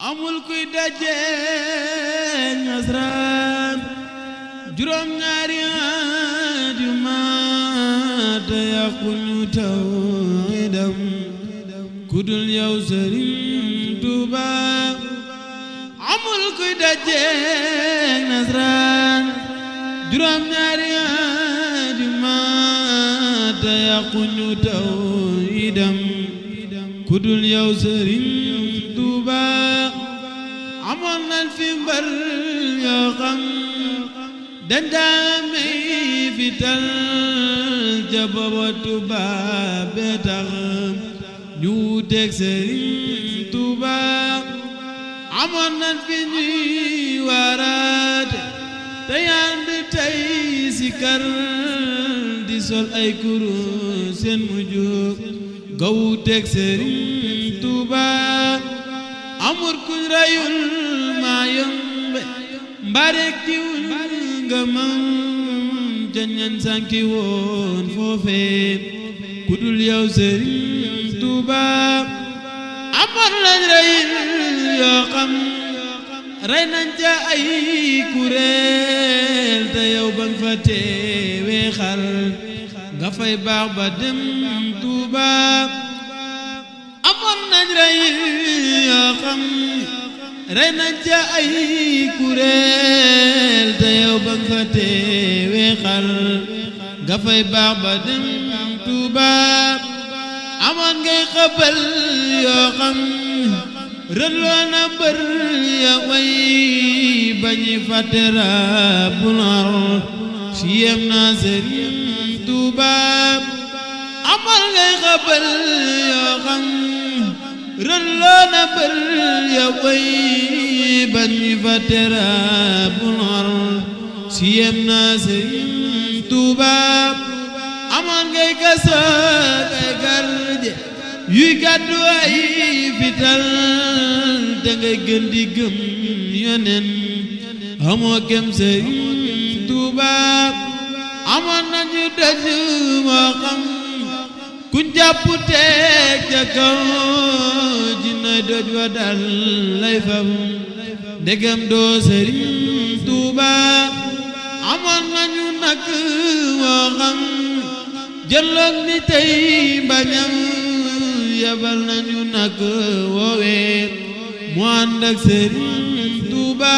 amul kuy daje nasraan juróom ñaari at yu mat te yàquñu tawhidam kudul yow Sëriñ Tuuba amul kuy daje nasraan juróom ñaari at yu mat te yàquñu tawhidam kudul yow Sëriñ Tuuba amoon nañ fi mbar yoo xam dañ daa may fital ca booba Tuuba bee tax ñu wuuteeg Sëriñ Tuuba amoon nañ fi ñuy waaraate te yand tey sikar di sol ay kurus seen mujj ga wuuteeg Sëriñ Tuuba amul kuñ rayul maa yombe mbarek diwul nga mam jañan sànki woon foofee kudul yow Sëriñ Tuuba amoon lañ rayil yoo xam rey nañ ca ay kuréel te yow bang fa teewee xal nga fay baax ba dem Tuuba amoon nañ rayil yoo xam rey nañ ca ay kuréel te yow ba nga fa teewee xal nga fay baax ba dem Tuuba amoon ngay xëbal yoo xam rëdloo na bër ya way bañi fàtte Rabbul Arsh yem na Sëriñ Tuuba amoon ngay xëbal yoo xam rëlloo na bër ya way bañi fàtte Rabbul Arsh yem na Sëriñ Tuuba amoon ngay kasoog ay garde yuy gàddu ay fital te ngay gën di gëm yonen amoo kem Sëriñ Tuuba amoon nañu dëj moo xam kuñ jàpp teeg ca kaw jinay doj wa dal lay fam ndegam doo Sëriñ Tuuba amoon nañu nag moo xam jëloog ni tey bañam yabal nañu nag woowee mu ànd ak Sëriñ Tuuba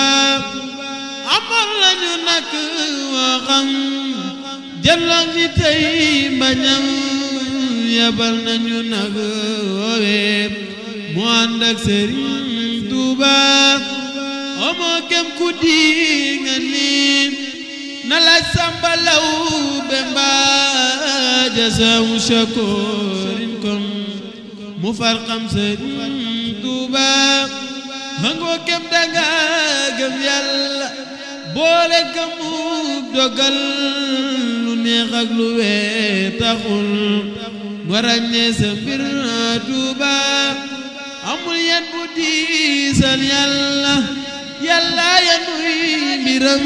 amoon nañu nag moo xam jëloog ni tey bañam yabal nañu nag woowee mu ànd ak Sëriñ Tuuba amoo kem ku di nga niin na laaj Samba Lawbe mbaa jasaamu shakoorin kon mu far xam Sëriñ Tuuba hangoo kem danga gëm Yàlla boole gëmu dogal lu neex ak lu wee taxul nga ràññee sa mbir Tuuba amul yan bu diisal Yàlla Yàlla yanuy mbiram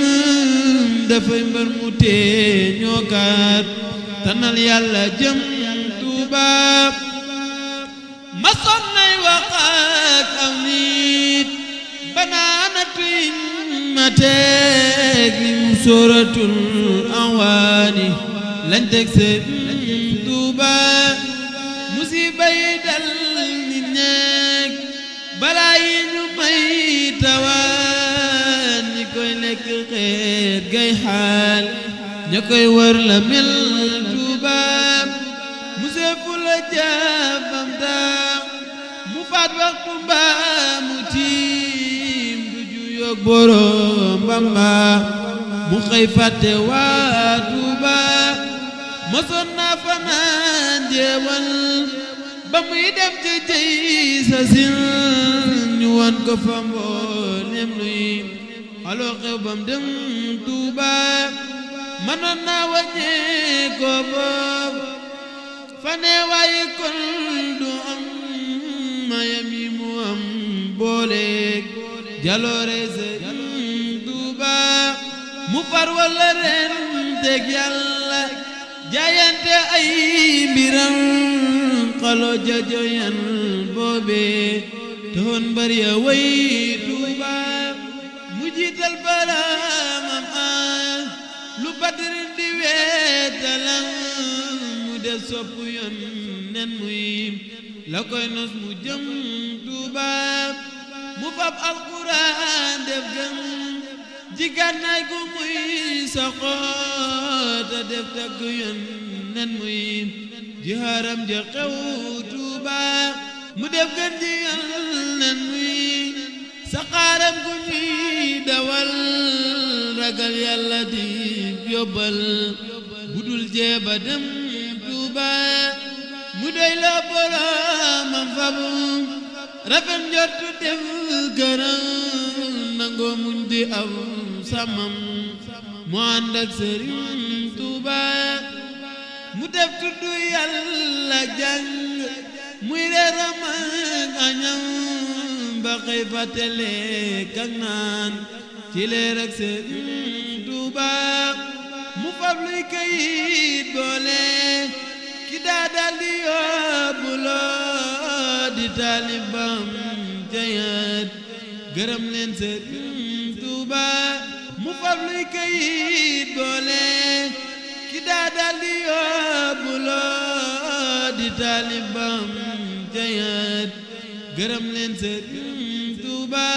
dafay mbër mu tee ñoo kaat tanal Yàlla jëm Tuuba ma sonnay wax ak aw nit banaana tuñ ma teeg ni mu sóoratul awaani lañ teg Sëriñ Tuuba musiba yi dal nit ñeeg balaa yi ñu may tawaan ñi koy lekk xeet gay xaal ña koy wër la mel Tuuba museefu la jaabam daa mu faat waxtu mbaa mu tiim du juyoog boroom Bamba mu xëy fàtte waa Tuuba mosoon naa fanaan jeewal ba muy dem ci jëy sa sin ñu wan ko fa mboolem luy xaloo xew bam dem Tuuba manoon naa wàññee ko boobu fane waaye kon du am mayam yi mu am booleeg jaloore Sëriñ Tuuba mu far walla ren teg Yàlla jaayante ay mbiram xalo jajoyan boobe taxoon mbër ya way Tuuba mu jiital baraamam lu Badrin di weetalam mu def sopp Yónneen muy la koy nos mu jëm Tuuba mu fab alquran def gëm jigànnaay gu muy saxoota def tagg Yónneen muy jihaaram ja xew Tuuba mu def gën ji Yónneen muy saxaaram gu ñuy dawal ragal Yàlla di yóbbal budul jeeba dem Tuuba mu doy la boroomam fabu rafet njortu def gërëm nangoo muñ di aw sàmmam mu ànd ak Sëriñ Tuuba mu def tudd Yàlla jàng muy reeram ak añam ba xëy fàttale kak naan ci leer ak Sëriñ Tuuba mu fab luy kayit boole ki daa daldi yóbbuloo di taalibam jayat gërëm leen Sëriñ Tuuba mu fab luy kayit boole ki daa daldi yóbbuloo di taalibam jayat gërëm leen Sëriñ Tuuba